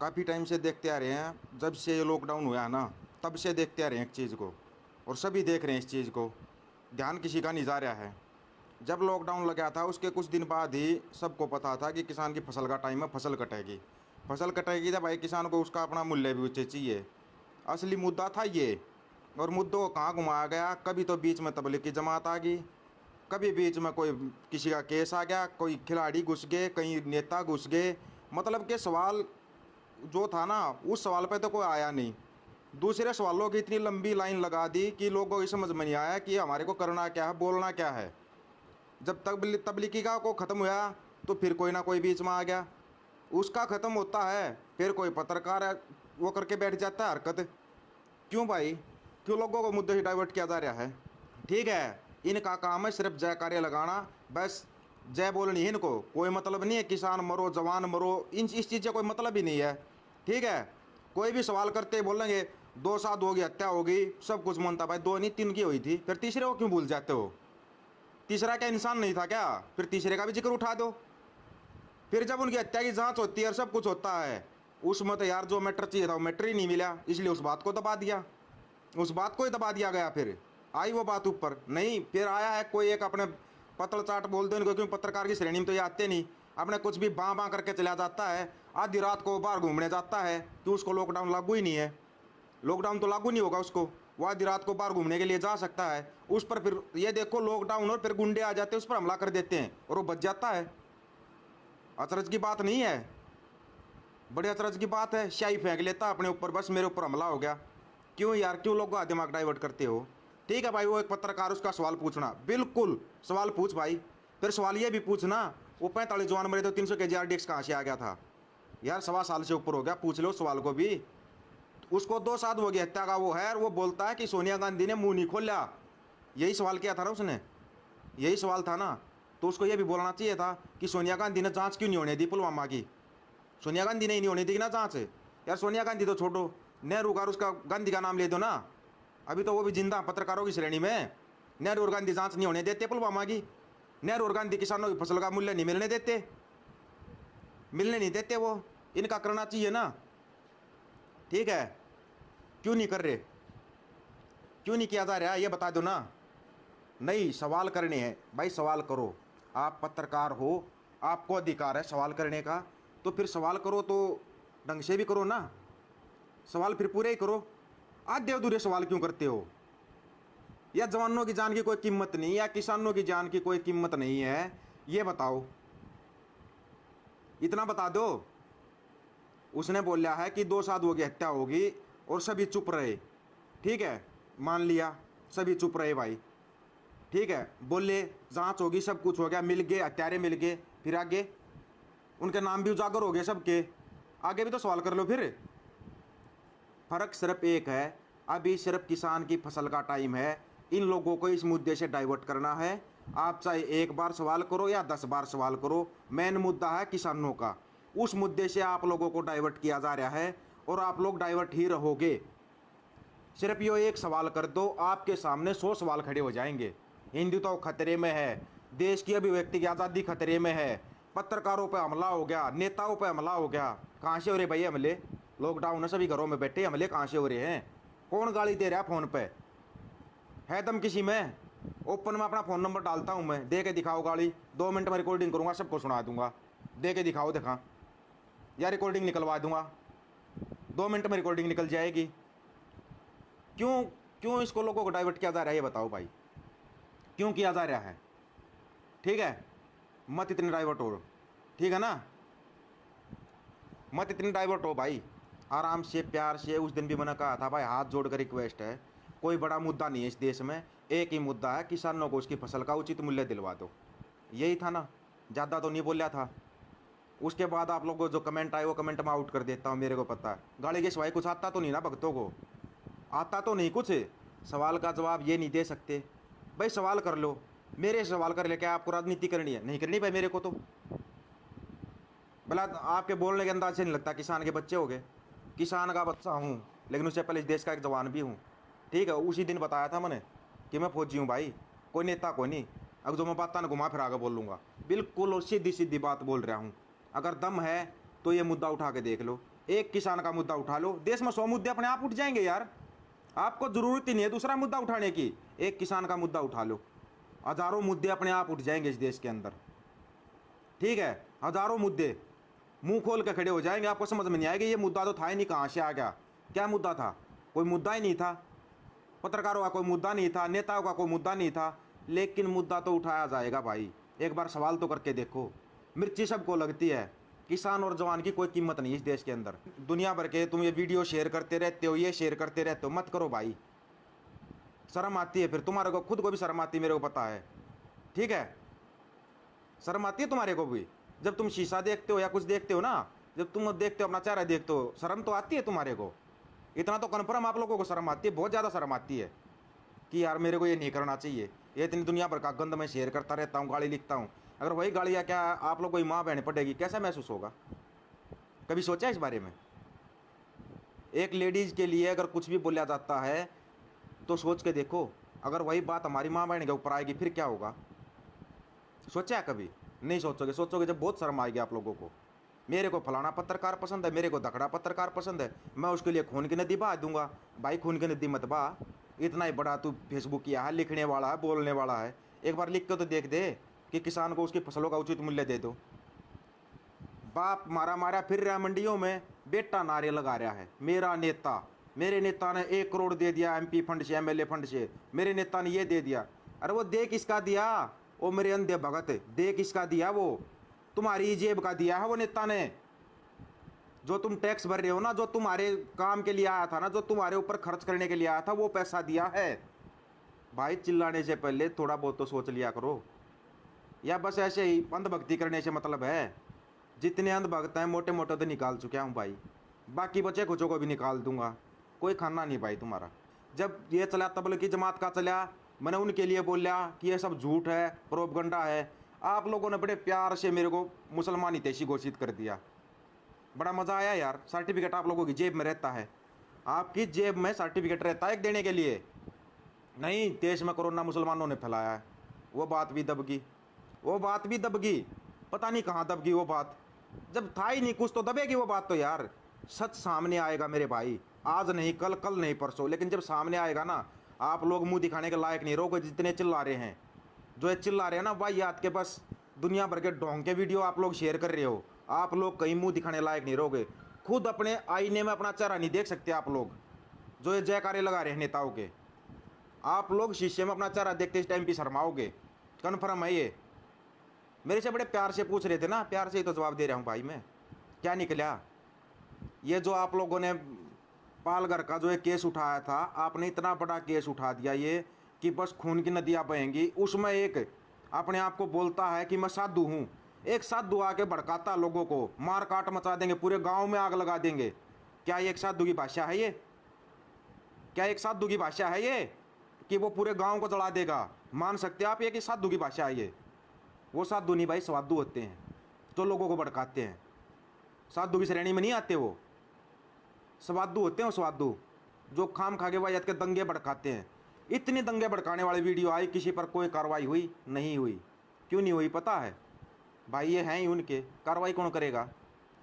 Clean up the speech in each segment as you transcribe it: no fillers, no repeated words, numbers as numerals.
काफ़ी टाइम से देखते आ रहे हैं, जब से ये लॉकडाउन हुआ है ना, तब से देखते आ रहे हैं एक चीज़ को। और सभी देख रहे हैं इस चीज़ को, ध्यान किसी का नहीं जा रहा है। जब लॉकडाउन लगा था उसके कुछ दिन बाद ही सबको पता था कि किसान की फसल का टाइम है, फसल कटेगी। फसल कटेगी तो भाई किसान को उसका अपना मूल्य भी उचित चाहिए। असली मुद्दा था ये। और मुद्दों को कहाँ घुमाया गया, कभी तो बीच में तबलीग की जमात आ गई, कभी बीच में कोई किसी का केस आ गया, कोई खिलाड़ी घुस गए, कई नेता घुस गए। मतलब कि सवाल जो था ना, उस सवाल पे तो कोई आया नहीं। दूसरे सवालों की इतनी लंबी लाइन लगा दी कि लोगों को ये समझ में नहीं आया कि हमारे को करना क्या है, बोलना क्या है। जब तक तबलीगी का को ख़त्म हुआ तो फिर कोई ना कोई बीच में आ गया। उसका ख़त्म होता है फिर कोई पत्रकार है, वो करके बैठ जाता है हरकत। क्यों भाई, क्यों लोगों को मुद्दे से डाइवर्ट किया जा रहा है? ठीक है, इनका काम है सिर्फ जयकारे लगाना, बस जय बोलनी है इनको। कोई मतलब नहीं है किसान मरो, जवान मरो, इन इस चीज़ से कोई मतलब ही नहीं है। ठीक है, कोई भी सवाल करते ही बोलेंगे 2 साल होगी, हत्या होगी, सब कुछ मानता। भाई 2 नहीं 3 की हुई थी, फिर तीसरे को क्यों भूल जाते हो? तीसरा क्या इंसान नहीं था क्या? फिर तीसरे का भी जिक्र उठा दो। फिर जब उनकी हत्या की जांच होती है और सब कुछ होता है, उसमें तो यार जो मैटर चाहिए था वो मैटर ही नहीं मिला, इसलिए उस बात को दबा दिया। उस बात को ही दबा दिया गया। फिर आई वो बात ऊपर नहीं, फिर आया है कोई एक अपने पतल चाट बोल दो इनको, क्योंकि पत्रकार की श्रेणी में तो ये आते नहीं। अपने कुछ भी बाँ बाँ करके चला जाता है, आधी रात को बाहर घूमने जाता है कि उसको लॉकडाउन लागू ही नहीं है। लॉकडाउन तो लागू नहीं होगा उसको, वो आधी रात को बाहर घूमने के लिए जा सकता है। उस पर फिर ये देखो लॉकडाउन, और फिर गुंडे आ जाते हैं, उस पर हमला कर देते हैं और वो बच जाता है। अचरज की बात नहीं है, बड़े अचरज की बात है। स्याही फेंक लेता अपने ऊपर, बस मेरे ऊपर हमला हो गया। क्यों यार, क्यों लोगों का दिमाग डाइवर्ट करते हो? ठीक है भाई, वो एक पत्रकार, उसका सवाल पूछना, बिल्कुल सवाल पूछ भाई। फिर सवाल ये भी पूछना, वो 45 जवान मरे तो 300 kg RDX कहाँ से आ गया था? यार 1.25 साल से ऊपर हो गया, पूछ लो उस सवाल को भी। उसको 2 साल हो गया हत्या का, वो है, और वो बोलता है कि सोनिया गांधी ने मुंह नहीं खोला। यही सवाल किया था ना उसने, यही सवाल था ना। तो उसको ये भी बोलना चाहिए था कि सोनिया गांधी ने जांच क्यों नहीं होने दी पुलवामा की? सोनिया गांधी ने ही नहीं होने दी ना जांच। यार सोनिया गांधी तो छोड़ो, नेहरू का और उसका गांधी का नाम ले दो ना, अभी तो वो भी जिंदा पत्रकारों की श्रेणी में। नेहरू और गांधी जांच नहीं होने देते पुलवामा की। नेहरू और गांधी किसानों की फसल का मूल्य नहीं मिलने देते, मिलने नहीं देते वो। इनका करना चाहिए ना। ठीक है, क्यों नहीं कर रहे, क्यों नहीं किया जा रहा ये बता दो ना। नहीं, सवाल करने हैं भाई, सवाल करो। आप पत्रकार हो, आपको अधिकार है सवाल करने का, तो फिर सवाल करो तो ढंग से भी करो ना। सवाल फिर पूरे ही करो। आधे अधूरे सवाल क्यों करते हो? या जवानों की जान की कोई कीमत नहीं, या किसानों की जान की कोई कीमत नहीं है, ये बताओ, इतना बता दो। उसने बोला है कि 2 साल हो गए हत्या होगी और सभी चुप रहे। ठीक है, मान लिया, सभी चुप रहे भाई। ठीक है, बोले जांच होगी, सब कुछ हो गया, मिल गए, हत्यारे मिल गए, फिर आगे उनके नाम भी उजागर हो गए सबके, आगे भी तो सवाल कर लो फिर। फर्क सिर्फ एक है, अभी सिर्फ किसान की फसल का टाइम है। इन लोगों को इस मुद्दे से डाइवर्ट करना है। आप चाहे एक बार सवाल करो या 10 बार सवाल करो, मेन मुद्दा है किसानों का। उस मुद्दे से आप लोगों को डाइवर्ट किया जा रहा है और आप लोग डाइवर्ट ही रहोगे। सिर्फ ये एक सवाल कर दो, आपके सामने 100 सवाल खड़े हो जाएंगे। हिंदुत्व खतरे में है, देश की अभिव्यक्ति की आज़ादी खतरे में है, पत्रकारों पर हमला हो गया, नेताओं पर हमला हो गया। कहाँ से हो रहे भाई हमले? लॉकडाउन है, सभी घरों में बैठे, हमले कहाँ से हो रहे हैं? कौन गाली दे रहा है फ़ोन पे? है दम किसी में? ओपन में अपना फ़ोन नंबर डालता हूँ मैं, दे के दिखाओ गाली, 2 मिनट में रिकॉर्डिंग करूँगा, सबको सुना दूंगा। दे के दिखाओ, दिखा, या रिकॉर्डिंग निकलवा दूंगा, 2 मिनट में रिकॉर्डिंग निकल जाएगी। क्यों, क्यों इसको लोगों को डाइवर्ट किया जा रहा है, ये बताओ भाई, क्यों किया जा रहा है? ठीक है, मत इतने डाइवर्ट हो, ठीक है ना, मत इतने डाइवर्ट हो भाई। आराम से, प्यार से। उस दिन भी मैंने कहा था भाई, हाथ जोड़कर रिक्वेस्ट है, कोई बड़ा मुद्दा नहीं है इस देश में, एक ही मुद्दा है, किसानों को उसकी फसल का उचित मूल्य दिलवा दो। यही था ना, ज़्यादा तो नहीं बोलिया था। उसके बाद आप लोगों को जो कमेंट आए वो कमेंट में आउट कर देता हूँ, मेरे को पता है। गाली के सिवाय कुछ आता तो नहीं ना भक्तों को, आता तो नहीं कुछ। सवाल का जवाब ये नहीं दे सकते भाई, सवाल कर लो, मेरे सवाल कर ले। क्या आपको राजनीति करनी है? नहीं करनी भाई मेरे को तो। भला आपके बोलने के अंदाज से नहीं लगता किसान के बच्चे हो गए? किसान का बच्चा हूँ, लेकिन उससे पहले इस देश का एक जवान भी हूँ। ठीक है, उसी दिन बताया था मैंने कि मैं फौजी हूँ भाई, कोई नेता कोई नहीं। अब जो मैं बात ना घुमा फिरा कर बोल लूँगा, बिल्कुल और सीधी सीधी बात बोल रहा हूँ। अगर दम है तो ये मुद्दा उठा के देख लो। एक किसान का मुद्दा उठा लो, देश में 100 मुद्दे अपने आप उठ जाएंगे यार। आपको जरूरत ही नहीं है दूसरा मुद्दा उठाने की, एक किसान का मुद्दा उठा लो, हजारों मुद्दे अपने आप उठ जाएंगे इस देश के अंदर। ठीक है, हजारों मुद्दे मुंह खोल के खड़े हो जाएंगे, आपको समझ में नहीं आएगा ये मुद्दा तो था ही नहीं, कहाँ से आ गया, क्या मुद्दा था, कोई मुद्दा ही नहीं था, पत्रकारों का कोई मुद्दा नहीं था, नेताओं का कोई मुद्दा नहीं था, लेकिन मुद्दा तो उठाया जाएगा भाई। एक बार सवाल तो करके देखो। मिर्ची सबको लगती है, किसान और जवान की कोई कीमत नहीं इस देश के अंदर। दुनिया भर के तुम ये वीडियो शेयर करते रहते हो, ये शेयर करते रहते हो, मत करो भाई, शर्म आती है फिर तुम्हारे को, खुद को भी शर्म आती है, मेरे को पता है। ठीक है, शर्म आती है तुम्हारे को भी, जब तुम शीशा देखते हो या कुछ देखते हो ना, जब तुम देखते हो अपना चेहरा देखते हो, शर्म तो आती है तुम्हारे को। इतना तो कन्फर्म आप लोगों को शर्म आती है, बहुत ज़्यादा शर्म आती है कि यार मेरे को ये नहीं करना चाहिए, ये इतनी दुनिया भर का गंद मैं शेयर करता रहता हूँ, गाली लिखता हूँ, अगर वही गालियाँ क्या आप लोग कोई माँ बहन पड़ेगी, कैसा महसूस होगा, कभी सोचा इस बारे में? एक लेडीज़ के लिए अगर कुछ भी बोला जाता है तो सोच के देखो, अगर वही बात हमारी माँ बहन के ऊपर आएगी फिर क्या होगा? सोचा है कभी? नहीं सोचोगे, सोचोगे जब बहुत शर्म आएगी आप लोगों को। मेरे को फलाना पत्रकार पसंद है, मेरे को दखड़ा पत्रकार पसंद है, मैं उसके लिए खून की नदी बहा दूंगा। भाई खून की नदी मत बहा, इतना ही बड़ा तू फेसबुक किया है, लिखने वाला है, बोलने वाला है, एक बार लिख के तो देख दे कि किसान को उसकी फसलों का उचित मूल्य दे दो। बाप मारा मारा फिर रहा मंडियों में, बेटा नारे लगा रहा है मेरा नेता, मेरे नेता ने 1 करोड़ दे दिया एमपी फंड से, एमएलए फंड से, मेरे नेता ने ये दे दिया। अरे वो दे किसका दिया? वो मेरे अंधे भगत, दे किसका दिया? वो तुम्हारी जेब का दिया है वो नेता ने। जो तुम टैक्स भर रहे हो ना, जो तुम्हारे काम के लिए आया था ना, जो तुम्हारे ऊपर खर्च करने के लिए आया था, वो पैसा दिया है। भाई चिल्लाने से पहले थोड़ा बहुत तो सोच लिया करो, या बस ऐसे ही अंधभक्ति करने से मतलब है? जितने अंधभक्त हैं मोटे मोटे तो निकाल चुका हूँ भाई, बाकी बचे कुछों को भी निकाल दूंगा, कोई खाना नहीं भाई तुम्हारा। जब ये चला तबलीगी जमात का चला, मैंने उनके लिए बोला कि ये सब झूठ है, प्रोपगंडा है, आप लोगों ने बड़े प्यार से मेरे को मुसलमान हितैषी घोषित कर दिया, बड़ा मज़ा आया यार। सर्टिफिकेट आप लोगों की जेब में रहता है, आपकी जेब में सर्टिफिकेट रहता है एक देने के लिए। नहीं, देश में कोरोना मुसलमानों ने फैलाया है, वो बात भी दबगी, वो बात भी दबगी, पता नहीं कहाँ दबगी वो बात, जब था ही नहीं कुछ तो दबेगी वो बात तो यार। सच सामने आएगा मेरे भाई, आज नहीं कल, कल नहीं परसों, लेकिन जब सामने आएगा ना, आप लोग मुंह दिखाने के लायक नहीं रहोगे। जितने चिल्ला रहे हैं, जो ये चिल्ला रहे हैं ना भाई, याद के बस दुनिया भर के ढोंग के वीडियो आप लोग शेयर कर रहे हो, आप लोग कहीं मुंह दिखाने लायक नहीं रहोगे। खुद अपने आईने में अपना चेहरा नहीं देख सकते आप लोग, जो ये जयकारे लगा रहे हैं नेताओं के, आप लोग शीशे में अपना चेहरा देखते इस टाइम पे शर्माओगे, कन्फर्म है ये। मेरे से बड़े प्यार से पूछ रहे थे ना, प्यार से ही तो जवाब दे रहा हूँ भाई मैं। क्या निकला? ये जो आप लोगों ने पालघर का जो एक केस उठाया था, आपने इतना बड़ा केस उठा दिया ये कि बस खून की नदियाँ बहेंगी। उसमें एक अपने आप को बोलता है कि मैं साधु हूँ, एक साधु आके भड़काता लोगों को, मार काट मचा देंगे, पूरे गांव में आग लगा देंगे। क्या ये एक साधु की भाषा है ये? क्या एक साधु की भाषा है ये कि वो पूरे गांव को जला देगा? मान सकते हैं आप ये कि साधु की भाषा है ये? वो साधु नहीं भाई, स्वादु होते हैं जो लोगों को भड़काते हैं। साधु की श्रेणी में नहीं आते, वो स्वादु होते हैं, स्वादु जो खाम खागे वायत के दंगे भड़काते हैं। इतनी दंगे भड़काने वाली वीडियो आई, किसी पर कोई कार्रवाई हुई नहीं हुई। क्यों नहीं हुई पता है भाई? ये हैं ही उनके, कार्रवाई कौन करेगा?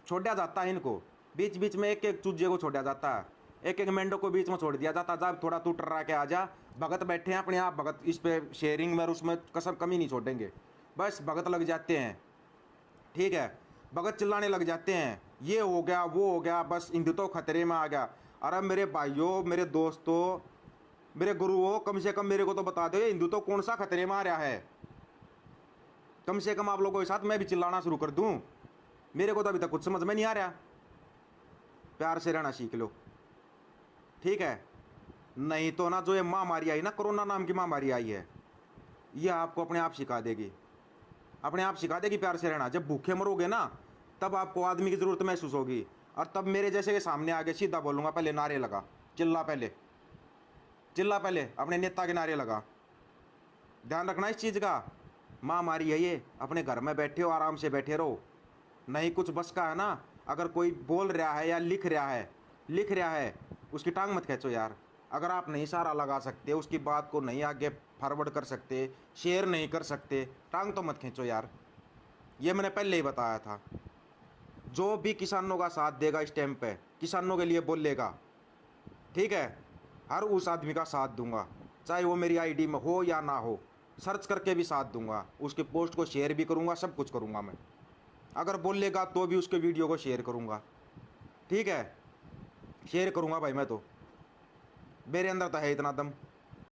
छोड़ा जाता है इनको, बीच बीच में एक एक चूजे को छोड़ा जाता है, एक एक मेंढो को बीच में छोड़ दिया जाता। जब थोड़ा तू टर्रा के आ जा, भगत बैठे हैं अपने आप, भगत इस पे शेयरिंग में और उसमें कसम कमी नहीं छोड़ेंगे, बस भगत लग जाते हैं। ठीक है, भगत चिल्लाने लग जाते हैं, ये हो गया वो हो गया, बस हिंदुत्व खतरे में आ गया। अरे मेरे भाइयों, मेरे दोस्तों, मेरे गुरुओं, कम से कम मेरे को तो बता दो ये हिंदुत्व कौन सा खतरे में आ रहा है? कम से कम आप लोगों के साथ मैं भी चिल्लाना शुरू कर दूं? मेरे को तो अभी तक कुछ समझ में नहीं आ रहा। प्यार से रहना सीख लो, ठीक है? नहीं तो ना जो ये महामारी आई ना, कोरोना नाम की महामारी आई है, ये आपको अपने आप सिखा देगी, अपने आप सिखा देगी प्यार से रहना। जब भूखे मरोगे ना, तब आपको आदमी की ज़रूरत महसूस होगी, और तब मेरे जैसे के सामने आगे सीधा बोलूँगा, पहले नारे लगा, चिल्ला, पहले चिल्ला, पहले अपने नेता के नारे लगा। ध्यान रखना इस चीज़ का, महामारी है ये, अपने घर में बैठे हो, आराम से बैठे रहो। नहीं कुछ बस का है ना, अगर कोई बोल रहा है या लिख रहा है, उसकी टांग मत खींचो यार। अगर आप नहीं सहारा लगा सकते, उसकी बात को नहीं आगे फॉरवर्ड कर सकते, शेयर नहीं कर सकते, टांग तो मत खींचो यार। ये मैंने पहले ही बताया था। जो भी किसानों का साथ देगा इस टाइम पे, किसानों के लिए बोलेगा, ठीक है, हर उस आदमी का साथ दूंगा, चाहे वो मेरी आईडी में हो या ना हो, सर्च करके भी साथ दूंगा, उसके पोस्ट को शेयर भी करूंगा, सब कुछ करूंगा मैं। अगर बोलेगा तो भी उसके वीडियो को शेयर करूंगा, ठीक है, शेयर करूंगा भाई। मैं तो, मेरे अंदर तो है इतना दम।